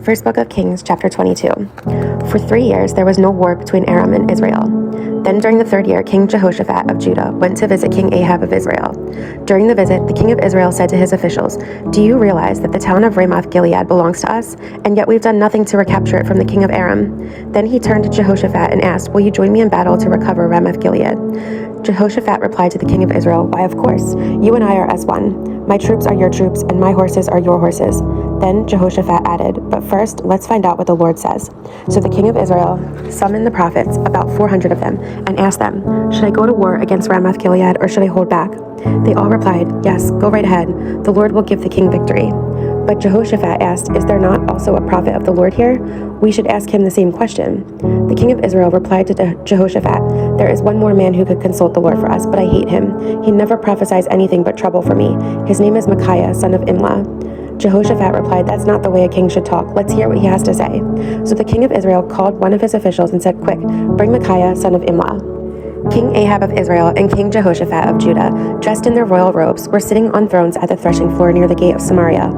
First Book of Kings, chapter 22. For 3 years there was no war between Aram and Israel. Then during the 3rd year, King Jehoshaphat of Judah went to visit King Ahab of Israel. During the visit, the king of Israel said to his officials, "Do you realize that the town of Ramoth Gilead belongs to us, and yet we've done nothing to recapture it from the king of Aram?" Then he turned to Jehoshaphat and asked, "Will you join me in battle to recover Ramoth Gilead?" Jehoshaphat replied to the king of Israel, "Why, of course. You and I are as one. My troops are your troops, and my horses are your horses." Then Jehoshaphat added, "But first, let's find out what the Lord says." So the king of Israel summoned the prophets, about 400 of them, and asked them, "Should I go to war against Ramoth Gilead, or should I hold back?" They all replied, "Yes, go right ahead. The Lord will give the king victory." But Jehoshaphat asked, "Is there not also a prophet of the Lord here? We should ask him the same question." The king of Israel replied to Jehoshaphat, "There is one more man who could consult the Lord for us, but I hate him. He never prophesies anything but trouble for me. His name is Micaiah, son of Imlah." Jehoshaphat replied, "That's not the way a king should talk. Let's hear what he has to say." So the king of Israel called one of his officials and said, "Quick, bring Micaiah, son of Imlah." King Ahab of Israel and King Jehoshaphat of Judah, dressed in their royal robes, were sitting on thrones at the threshing floor near the gate of Samaria.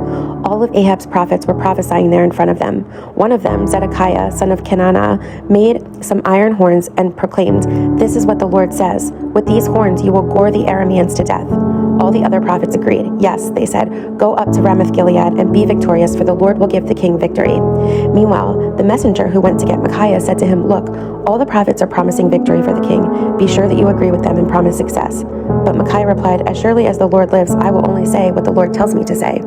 All of Ahab's prophets were prophesying there in front of them. One of them, Zedekiah, son of Kenana, made some iron horns and proclaimed, "This is what the Lord says. With these horns you will gore the Arameans to death." All the other prophets agreed. "Yes," they said, "go up to Ramoth Gilead and be victorious, for the Lord will give the king victory." Meanwhile, the messenger who went to get Micaiah said to him, "Look, all the prophets are promising victory for the king. Be sure that you agree with them and promise success." But Micaiah replied, "As surely as the Lord lives, I will only say what the Lord tells me to say."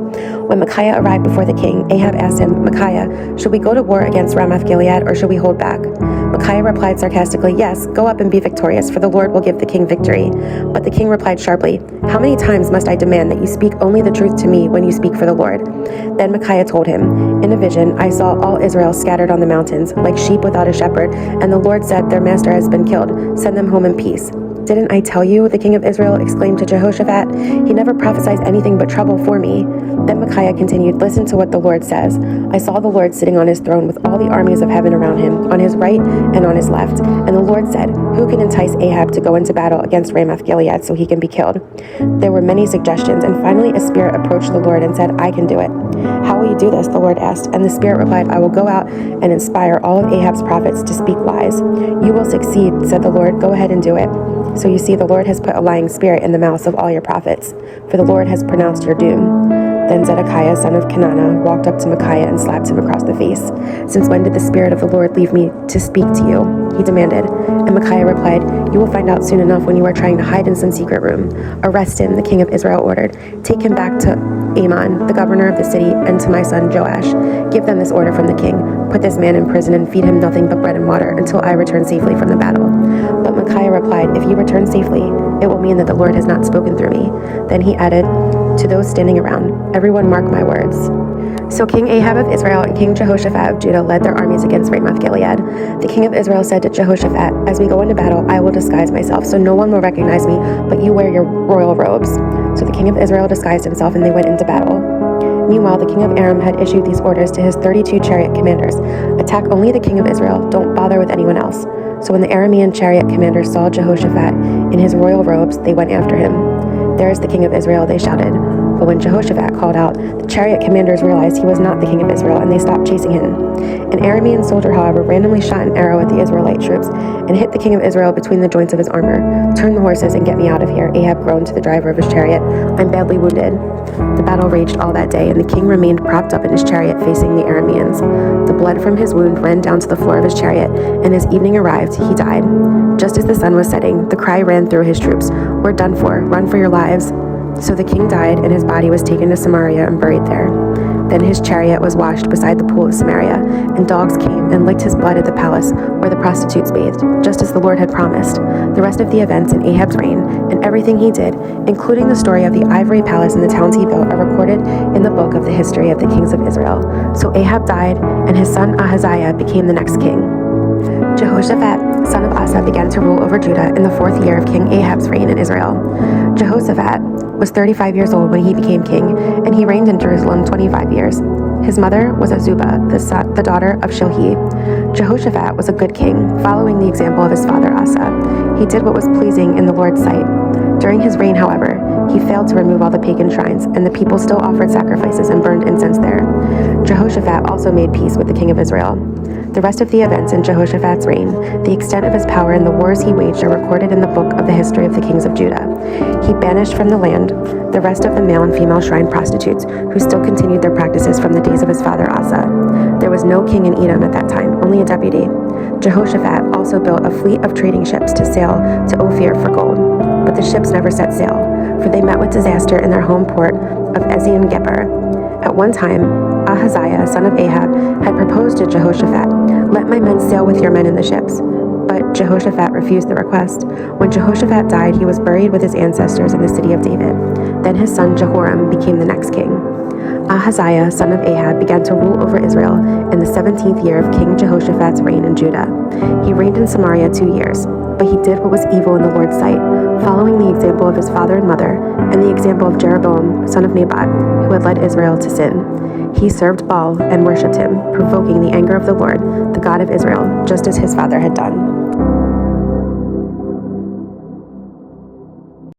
When Micaiah arrived before the king, Ahab asked him, "Micaiah, should we go to war against Ramoth Gilead, or should we hold back?" Micaiah replied sarcastically, "Yes, go up and be victorious, for the Lord will give the king victory." But the king replied sharply, "How many times must I demand that you speak only the truth to me when you speak for the Lord?" Then Micaiah told him, "In a vision I saw all Israel scattered on the mountains, like sheep without a shepherd, and the Lord said, 'Their master has been killed. Send them home in peace.'" "Didn't I tell you?" the king of Israel exclaimed to Jehoshaphat. "He never prophesies anything but trouble for me." Then Micaiah continued, "Listen to what the Lord says. I saw the Lord sitting on his throne with all the armies of heaven around him, on his right and on his left. And the Lord said, 'Who can entice Ahab to go into battle against Ramoth Gilead so he can be killed?' There were many suggestions, and finally a spirit approached the Lord and said, 'I can do it.' 'How will you do this?' the Lord asked. And the spirit replied, 'I will go out and inspire all of Ahab's prophets to speak lies.' 'You will succeed,' said the Lord. 'Go ahead and do it.' So you see, the Lord has put a lying spirit in the mouths of all your prophets, for the Lord has pronounced your doom." Then Zedekiah, son of Kenana, walked up to Micaiah and slapped him across the face. "Since when did the Spirit of the Lord leave me to speak to you?" he demanded. And Micaiah replied, "You will find out soon enough when you are trying to hide in some secret room. Arrest him," the king of Israel ordered. "Take him back to Amon, the governor of the city, and to my son Joash. Give them this order from the king. Put this man in prison and feed him nothing but bread and water until I return safely from the battle." But Micaiah replied, "If you return safely, it will mean that the Lord has not spoken through me." Then he added to those standing around, "Everyone mark my words." So King Ahab of Israel and King Jehoshaphat of Judah led their armies against Ramoth Gilead. The king of Israel said to Jehoshaphat, "As we go into battle, I will disguise myself, so no one will recognize me, but you wear your royal robes." So the king of Israel disguised himself, and they went into battle. Meanwhile, the king of Aram had issued these orders to his 32 chariot commanders: "Attack only the king of Israel, don't bother with anyone else." So when the Aramean chariot commanders saw Jehoshaphat in his royal robes, they went after him. "There is the king of Israel," they shouted. But when Jehoshaphat called out, the chariot commanders realized he was not the king of Israel, and they stopped chasing him. An Aramean soldier, however, randomly shot an arrow at the Israelite troops and hit the king of Israel between the joints of his armor. "Turn the horses and get me out of here," Ahab groaned to the driver of his chariot. "I'm badly wounded." The battle raged all that day, and the king remained propped up in his chariot facing the Arameans. The blood from his wound ran down to the floor of his chariot, and as evening arrived, he died. Just as the sun was setting, the cry ran through his troops, "We're done for. Run for your lives." So the king died, and his body was taken to Samaria and buried there. Then his chariot was washed beside the pool of Samaria, and dogs came and licked his blood at the palace where the prostitutes bathed, just as the Lord had promised. The rest of the events in Ahab's reign, and everything he did, including the story of the ivory palace and the towns he built, are recorded in the book of the history of the kings of Israel. So Ahab died, and his son Ahaziah became the next king. Jehoshaphat, son of Asa, began to rule over Judah in the 4th year of King Ahab's reign in Israel. Jehoshaphat was 35 years old when he became king, and he reigned in Jerusalem 25 years. His mother was Azubah, the daughter of Shilhi. Jehoshaphat was a good king, following the example of his father Asa. He did what was pleasing in the Lord's sight. During his reign, however, He failed to remove all the pagan shrines, and the people still offered sacrifices and burned incense there. Jehoshaphat also made peace with the king of Israel. The rest of the events in Jehoshaphat's reign, the extent of his power, and the wars he waged are recorded in the book of the history of the kings of Judah. He banished from the land the rest of the male and female shrine prostitutes, who still continued their practices from the days of his father Asa. There was no king in Edom at that time, only a deputy. Jehoshaphat also built a fleet of trading ships to sail to Ophir for gold. But the ships never set sail, for they met with disaster in their home port of Ezion-Geber. At one time, Ahaziah, son of Ahab, had proposed to Jehoshaphat, "Let my men sail with your men in the ships." But Jehoshaphat refused the request. When Jehoshaphat died, he was buried with his ancestors in the city of David. Then his son Jehoram became the next king. Ahaziah, son of Ahab, began to rule over Israel in the 17th year of King Jehoshaphat's reign in Judah. He reigned in Samaria 2 years, but he did what was evil in the Lord's sight, following the example of his father and mother, and the example of Jeroboam, son of Nebat, who had led Israel to sin. He served Baal and worshipped him, provoking the anger of the Lord, the God of Israel, just as his father had done.